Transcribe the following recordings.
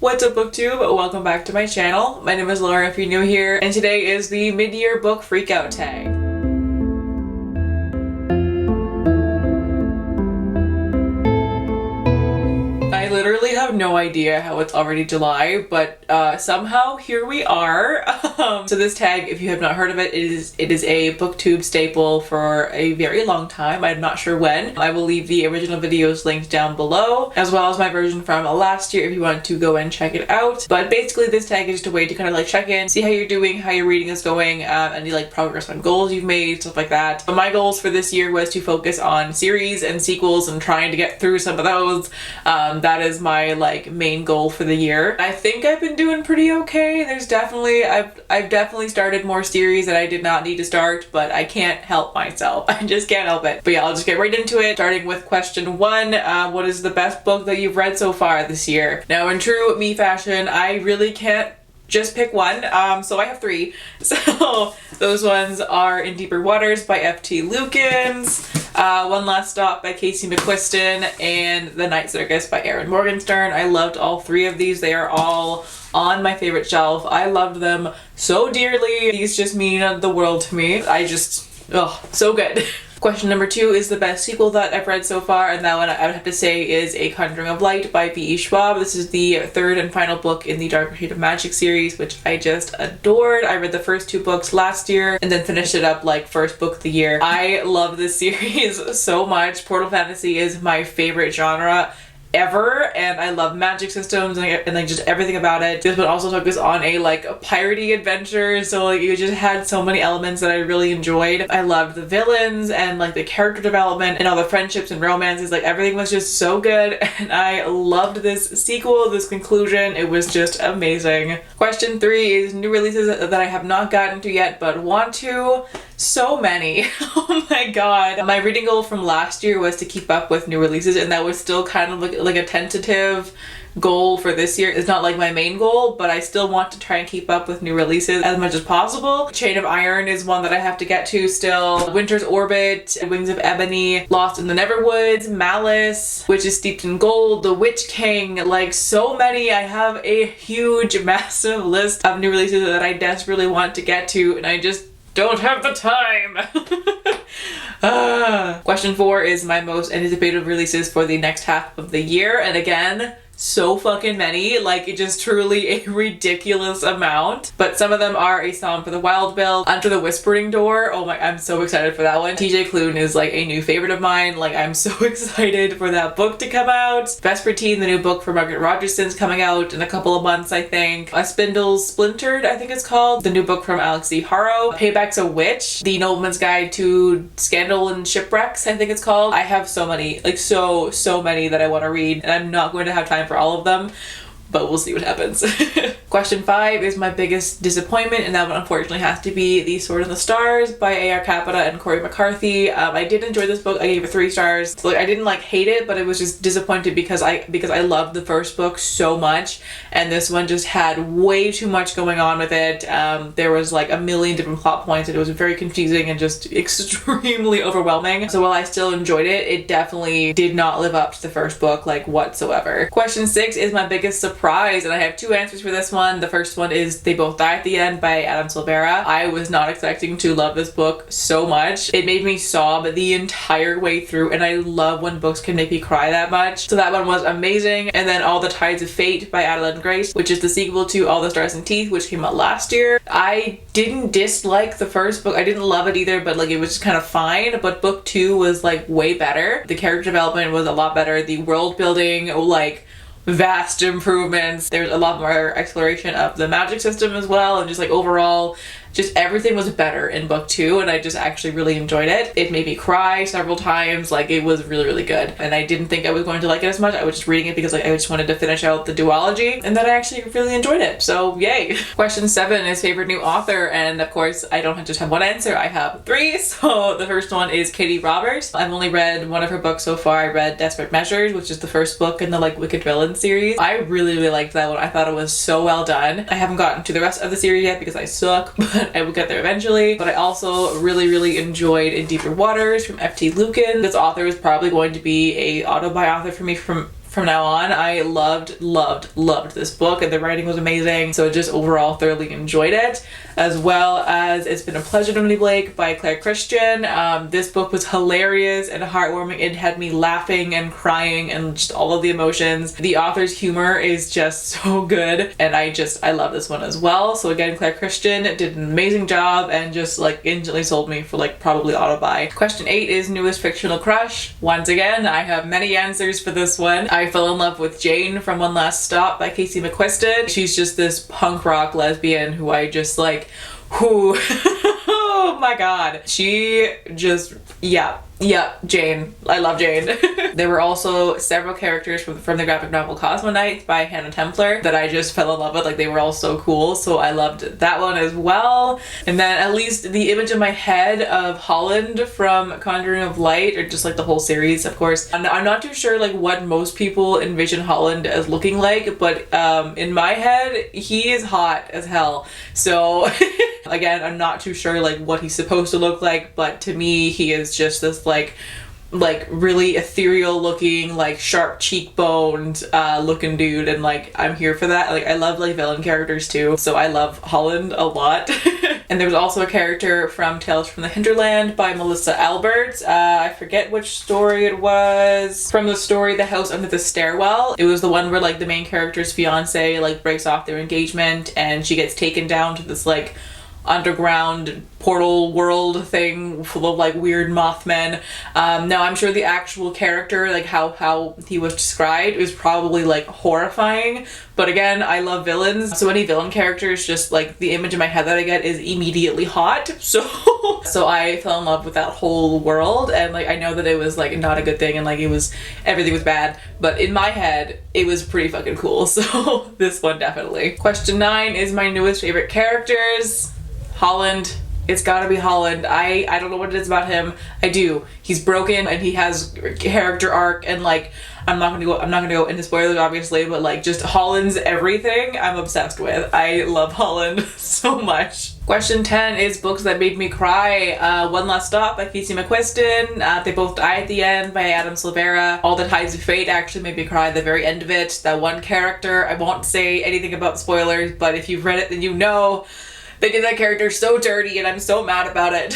What's up, booktube? Welcome back to my channel. My name is Laura if you're new here, and today is the mid-year book freakout tag. I literally have no idea how it's already July, but somehow here we are. So this tag, if you have not heard of it, it is a booktube staple for a very long time. I'm not sure when. I will leave the original videos linked down below, as well as my version from last year if you want to go and check it out. But basically this tag is just a way to kind of like check in, see how you're doing, how your reading is going, any like progress on goals you've made, stuff like that. But my goals for this year was to focus on series and sequels and trying to get through some of those. That is my like main goal for the year. I think I've been doing pretty okay. There's definitely, I've definitely started more series that I did not need to start, but I can't help myself. I just can't help it. But yeah, I'll just get right into it, starting with question one. What is the best book that you've read so far this year? Now, in true me fashion, I really can't just pick one, so I have three. So those ones are In Deeper Waters by F.T. Lukens, One Last Stop by Casey McQuiston, and The Night Circus by Erin Morgenstern. I loved all three of these. They are all on my favorite shelf. I loved them so dearly. These just mean the world to me. So good. Question number two is the best sequel that I've read so far, and that one I would have to say is A Conjuring of Light by V.E. Schwab. This is the third and final book in the Darker Shade of Magic series, which I just adored. I read the first two books last year and then finished it up like first book of the year. I love this series so much. Portal fantasy is my favorite genre ever, and I love magic systems and like just everything about it. This one also took us on a like a piratey adventure, so like it just had so many elements that I really enjoyed. I loved the villains and like the character development and all the friendships and romances. Like everything was just so good, and I loved this sequel, this conclusion. It was just amazing. Question three is new releases that I have not gotten to yet but want to. So many. Oh my god. My reading goal from last year was to keep up with new releases, and that was still kind of like a tentative goal for this year. It's not like my main goal, but I still want to try and keep up with new releases as much as possible. Chain of Iron is one that I have to get to still. Winter's Orbit, Wings of Ebony, Lost in the Neverwoods, Malice, which is steeped in gold, The Witch King, like so many. I have a huge, massive list of new releases that I desperately want to get to, and I just don't have the time. Question four is my most anticipated releases for the next half of the year, and again, so fucking many, like just truly a ridiculous amount. But some of them are A Song for the Wild Bill, Under the Whispering Door. Oh my, I'm so excited for that one. TJ Klune is like a new favorite of mine. Like I'm so excited for that book to come out. Vespertine, the new book for Margaret Rogerson, is coming out in a couple of months, I think. Spindle's Splintered, I think it's called. The new book from Alix Harrow. Payback's a Witch. The Nobleman's Guide to Scandal and Shipwrecks, I think it's called. I have so many, like so many that I want to read, and I'm not going to have time for all of them, but we'll see what happens. Question five is my biggest disappointment, and that one unfortunately has to be The Sword in the Stars by A.R. Capita and Corey McCarthy. I did enjoy this book. I gave it 3 stars. So, like, I didn't like hate it, but it was just disappointed because I loved the first book so much, and this one just had way too much going on with it. There was like a million different plot points, and it was very confusing and just extremely overwhelming. So while I still enjoyed it, it definitely did not live up to the first book like whatsoever. Question six is my biggest surprise, and I have 2 answers for this one. The first one is They Both Die at the End by Adam Silvera. I was not expecting to love this book so much. It made me sob the entire way through, and I love when books can make me cry that much. So that one was amazing. And then All the Tides of Fate by Adelaide Grace, which is the sequel to All the Stars and Teeth, which came out last year. I didn't dislike the first book. I didn't love it either, but like it was just kind of fine. But book 2 was like way better. The character development was a lot better. The world building, like vast improvements. There's a lot more exploration of the magic system as well, and just like overall just everything was better in book 2, and I just actually really enjoyed it. It made me cry several times. Like it was really good, and I didn't think I was going to like it as much. I was just reading it because like I just wanted to finish out the duology, and then I actually really enjoyed it, so yay. Question 7 is favorite new author, and of course I don't just have one answer, I have 3. So the first one is Katie Roberts. I've only read one of her books so far. I read Desperate Measures, which is the first book in the like Wicked Villain series. I really liked that one. I thought it was so well done. I haven't gotten to the rest of the series yet because I suck, but I will get there eventually. But I also really enjoyed In Deeper Waters from F.T. Lukens. This author is probably going to be a auto-buy author for me from from now on. I loved this book, and the writing was amazing. So just overall thoroughly enjoyed it, as well as It's Been a Pleasure to Emily Blake by Clare Christian. This book was hilarious and heartwarming. It had me laughing and crying and just all of the emotions. The author's humor is just so good, and I love this one as well. So again, Clare Christian did an amazing job and just like instantly sold me for like probably auto buy. Question 8 is newest fictional crush. Once again, I have many answers for this one. I fell in love with Jane from One Last Stop by Casey McQuiston. She's just this punk rock lesbian who I just like, oh my god. She just, yeah, Jane. I love Jane. There were also several characters from the graphic novel Cosmonite by Hannah Templar that I just fell in love with. Like, they were all so cool, so I loved that one as well. And then at least the image in my head of Holland from Conjuring of Light, or just like the whole series, of course. I'm not too sure like what most people envision Holland as looking like, but in my head, he is hot as hell. So again, I'm not too sure like what he's supposed to look like, but to me, he is just this like really ethereal looking, like sharp cheekboned looking dude, and like I'm here for that. Like, I love like villain characters too, so I love Holland a lot. And there was also a character from Tales from the Hinterland by Melissa Albert. I forget which story it was. From the story The House Under the Stairwell. It was the one where like the main character's fiance like breaks off their engagement and she gets taken down to this like underground portal world thing full of like weird Mothmen. Now I'm sure the actual character, like how he was described, was probably like horrifying, but again, I love villains, so any villain characters, just like the image in my head that I get is immediately hot. So I fell in love with that whole world, and like I know that it was like not a good thing and like everything was bad, but in my head it was pretty fucking cool. So this one definitely. Question 9 is my newest favorite characters. Holland. It's gotta be Holland. I don't know what it is about him. I do. He's broken and he has character arc, and like I'm not gonna go into spoilers obviously, but like just Holland's everything I'm obsessed with. I love Holland so much. Question 10 is books that made me cry. One Last Stop by Casey McQuiston. They Both Die at the End by Adam Silvera. All the Tides of Fate actually made me cry at the very end of it. That one character, I won't say anything about spoilers, but if you've read it then you know. They did that character so dirty and I'm so mad about it.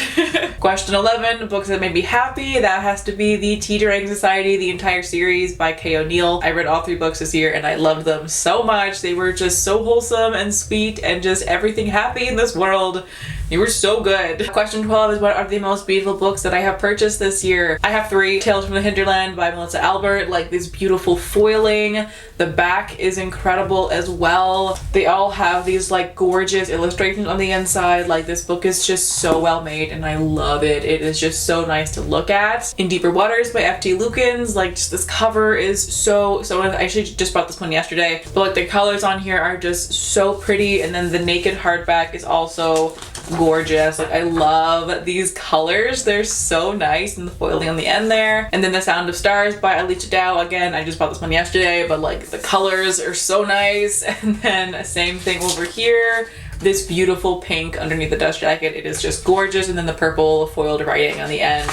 Question 11, books that made me happy. That has to be The Teetering Society, the entire series by Kay O'Neill. I read all 3 books this year and I loved them so much. They were just so wholesome and sweet and just everything happy in this world. They were so good. Question 12 is what are the most beautiful books that I have purchased this year? I have 3. Tales from the Hinterland by Melissa Albert. Like this beautiful foiling. The back is incredible as well. They all have these like gorgeous illustrations on the inside. Like this book is just so well made and I love it. It is just so nice to look at. In Deeper Waters by F.T. Lukens. Like just this cover is so nice. I actually just bought this one yesterday. But like the colors on here are just so pretty, and then the naked hardback is also gorgeous. Like I love these colors. They're so nice, and the foiling on the end there. And then The Sound of Stars by Alicia Dow. Again, I just bought this one yesterday, but like the colors are so nice. And then same thing over here. This beautiful pink underneath the dust jacket. It is just gorgeous. And then the purple foiled writing on the end.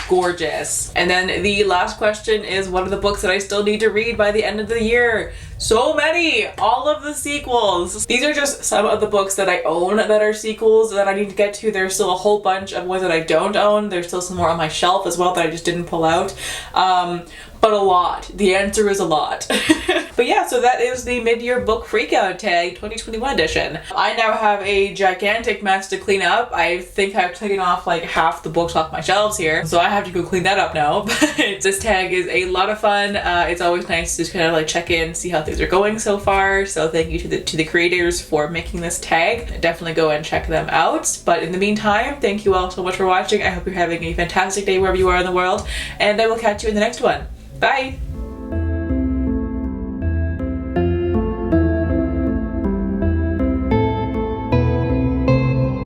Gorgeous. And then the last question is what are the books that I still need to read by the end of the year? So many! All of the sequels. These are just some of the books that I own that are sequels that I need to get to. There's still a whole bunch of ones that I don't own. There's still some more on my shelf as well that I just didn't pull out. But a lot. The answer is a lot. But yeah, so that is the mid-year book freakout tag 2021 edition. I now have a gigantic mess to clean up. I think I've taken off like half the books off my shelves here, so I have to go clean that up now. But this tag is a lot of fun. It's always nice to just kind of like check in, see how things are going so far. So thank you to the creators for making this tag. Definitely go and check them out. But in the meantime, thank you all so much for watching. I hope you're having a fantastic day wherever you are in the world, and I will catch you in the next one. Bye!